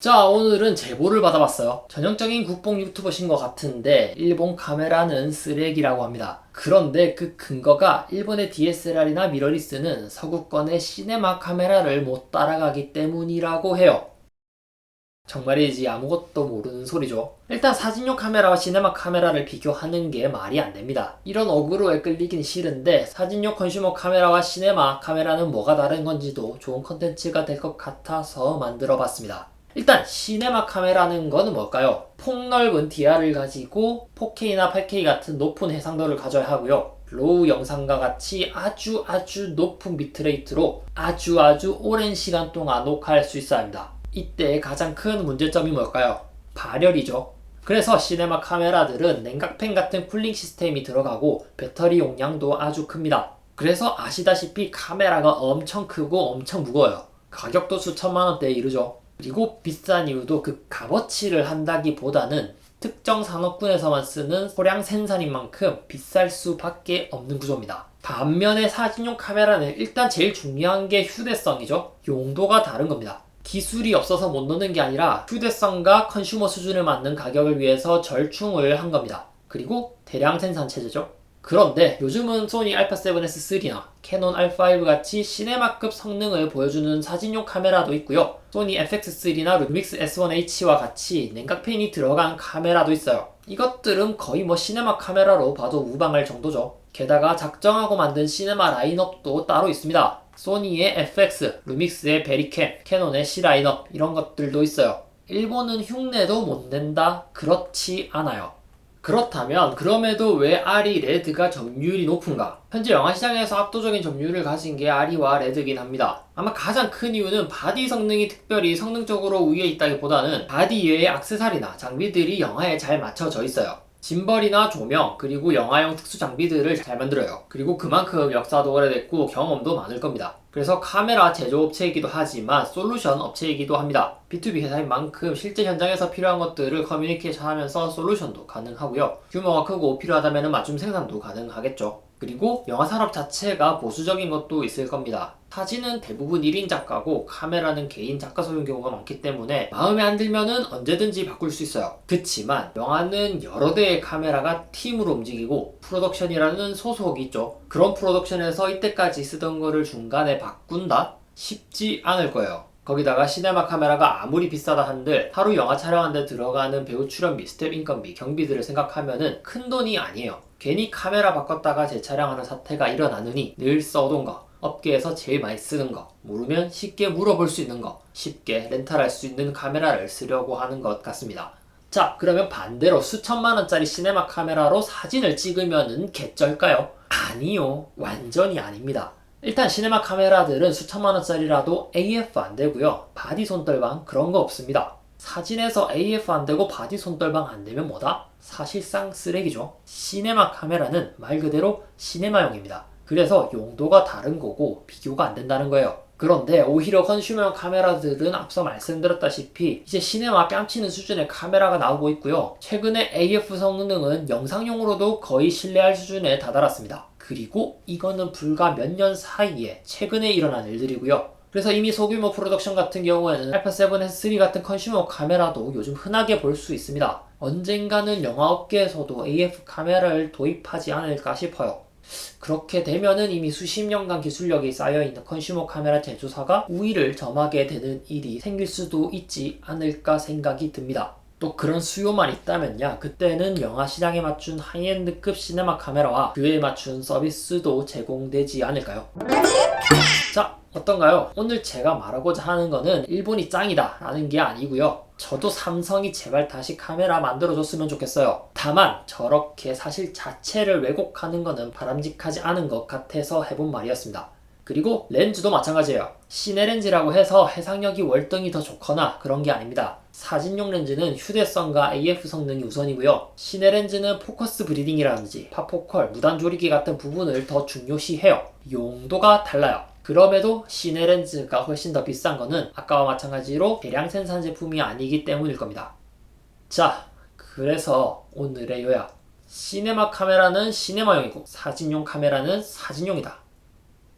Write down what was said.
자, 오늘은 제보를 받아봤어요. 전형적인 국뽕 유튜버신 것 같은데 일본 카메라는 쓰레기라고 합니다. 그런데 그 근거가 일본의 DSLR이나 미러리스는 서구권의 시네마 카메라를 못 따라가기 때문이라고 해요. 정말이지 아무것도 모르는 소리죠. 일단 사진용 카메라와 시네마 카메라를 비교하는 게 말이 안 됩니다. 이런 어그로에 끌리긴 싫은데 사진용 컨슈머 카메라와 시네마 카메라는 뭐가 다른 건지도 좋은 컨텐츠가 될 것 같아서 만들어 봤습니다. 일단 시네마 카메라는 거는 뭘까요? 폭넓은 DR을 가지고 4K나 8K 같은 높은 해상도를 가져야 하고요. 로우 영상과 같이 아주 높은 비트레이트로 아주 오랜 시간 동안 녹화할 수 있어야 합니다. 이때 가장 큰 문제점이 뭘까요? 발열이죠. 그래서 시네마 카메라들은 냉각팬 같은 쿨링 시스템이 들어가고 배터리 용량도 아주 큽니다. 그래서 아시다시피 카메라가 엄청 크고 엄청 무거워요. 가격도 수천만 원대에 이르죠. 그리고 비싼 이유도 그 값어치를 한다기보다는 특정 산업군에서만 쓰는 소량 생산인 만큼 비쌀 수밖에 없는 구조입니다. 반면에 사진용 카메라는 일단 제일 중요한 게 휴대성이죠. 용도가 다른 겁니다. 기술이 없어서 못 넣는 게 아니라 휴대성과 컨슈머 수준을 맞는 가격을 위해서 절충을 한 겁니다. 그리고 대량 생산 체제죠. 그런데 요즘은 소니 α7S3나 캐논 R5 같이 시네마급 성능을 보여주는 사진용 카메라도 있고요. 소니 FX3나 루믹스 S1H와 같이 냉각팬이 들어간 카메라도 있어요. 이것들은 거의 시네마 카메라로 봐도 무방할 정도죠. 게다가 작정하고 만든 시네마 라인업도 따로 있습니다. 소니의 FX, 루믹스의 베리캠, 캐논의 C 라인업 이런 것들도 있어요. 일본은 흉내도 못 낸다? 그렇지 않아요. 그렇다면 그럼에도 왜 RE 레드가 점유율이 높은가? 현재 영화시장에서 압도적인 점유율을 가진 게 RE와 레드긴 합니다. 아마 가장 큰 이유는 바디 성능이 특별히 성능적으로 우위에 있다기보다는 바디 외의 액세서리나 장비들이 영화에 잘 맞춰져 있어요. 짐벌이나 조명, 그리고 영화용 특수 장비들을 잘 만들어요. 그리고 그만큼 역사도 오래됐고 경험도 많을 겁니다. 그래서 카메라 제조업체이기도 하지만 솔루션 업체이기도 합니다. B2B 회사인 만큼 실제 현장에서 필요한 것들을 커뮤니케이션 하면서 솔루션도 가능하고요. 규모가 크고 필요하다면 맞춤 생산도 가능하겠죠. 그리고 영화 산업 자체가 보수적인 것도 있을 겁니다. 사진은 대부분 1인 작가고 카메라는 개인 작가 소유인 경우가 많기 때문에 마음에 안 들면은 언제든지 바꿀 수 있어요. 그치만 영화는 여러 대의 카메라가 팀으로 움직이고 프로덕션이라는 소속이 있죠. 그런 프로덕션에서 이때까지 쓰던 거를 중간에 바꾼다? 쉽지 않을 거예요. 거기다가 시네마 카메라가 아무리 비싸다 한들 하루 영화 촬영하는데 들어가는 배우 출연비, 스텝 인건비, 경비들을 생각하면은 큰 돈이 아니에요. 괜히 카메라 바꿨다가 재촬영하는 사태가 일어나느니 늘 써오던 거, 업계에서 제일 많이 쓰는 거, 모르면 쉽게 물어볼 수 있는 거, 쉽게 렌탈할 수 있는 카메라를 쓰려고 하는 것 같습니다. 자, 그러면 반대로 수천만 원짜리 시네마 카메라로 사진을 찍으면은 개쩔까요? 아니요, 완전히 아닙니다. 일단 시네마 카메라들은 수천만 원짜리라도 AF 안 되고요. 바디 손떨방 그런 거 없습니다. 사진에서 AF 안 되고 바디 손떨방 안 되면 뭐다? 사실상 쓰레기죠. 시네마 카메라는 말 그대로 시네마용입니다. 그래서 용도가 다른 거고 비교가 안 된다는 거예요. 그런데 오히려 컨슈머용 카메라들은 앞서 말씀드렸다시피 이제 시네마 뺨치는 수준의 카메라가 나오고 있고요. 최근에 AF 성능은 영상용으로도 거의 신뢰할 수준에 다다랐습니다. 그리고 이거는 불과 몇 년 사이에 최근에 일어난 일들이고요. 그래서 이미 소규모 프로덕션 같은 경우에는 α7S3 같은 컨슈머 카메라도 요즘 흔하게 볼 수 있습니다. 언젠가는 영화업계에서도 AF 카메라를 도입하지 않을까 싶어요. 그렇게 되면은 이미 수십 년간 기술력이 쌓여있는 컨슈머 카메라 제조사가 우위를 점하게 되는 일이 생길 수도 있지 않을까 생각이 듭니다. 또 그런 수요만 있다면야 그때는 영화 시장에 맞춘 하이엔드급 시네마 카메라와 그에 맞춘 서비스도 제공되지 않을까요? 자, 어떤가요? 오늘 제가 말하고자 하는 거는 일본이 짱이다 라는 게 아니고요. 저도 삼성이 제발 다시 카메라 만들어줬으면 좋겠어요. 다만 저렇게 사실 자체를 왜곡하는 거는 바람직하지 않은 것 같아서 해본 말이었습니다. 그리고 렌즈도 마찬가지예요. 시네 렌즈라고 해서 해상력이 월등히 더 좋거나 그런 게 아닙니다. 사진용 렌즈는 휴대성과 AF 성능이 우선이고요. 시네 렌즈는 포커스 브리딩이라든지 파포컬, 무단 조리기 같은 부분을 더 중요시해요. 용도가 달라요. 그럼에도 시네 렌즈가 훨씬 더 비싼 거는 아까와 마찬가지로 대량 생산 제품이 아니기 때문일 겁니다. 자, 그래서 오늘의 요약. 시네마 카메라는 시네마용이고 사진용 카메라는 사진용이다.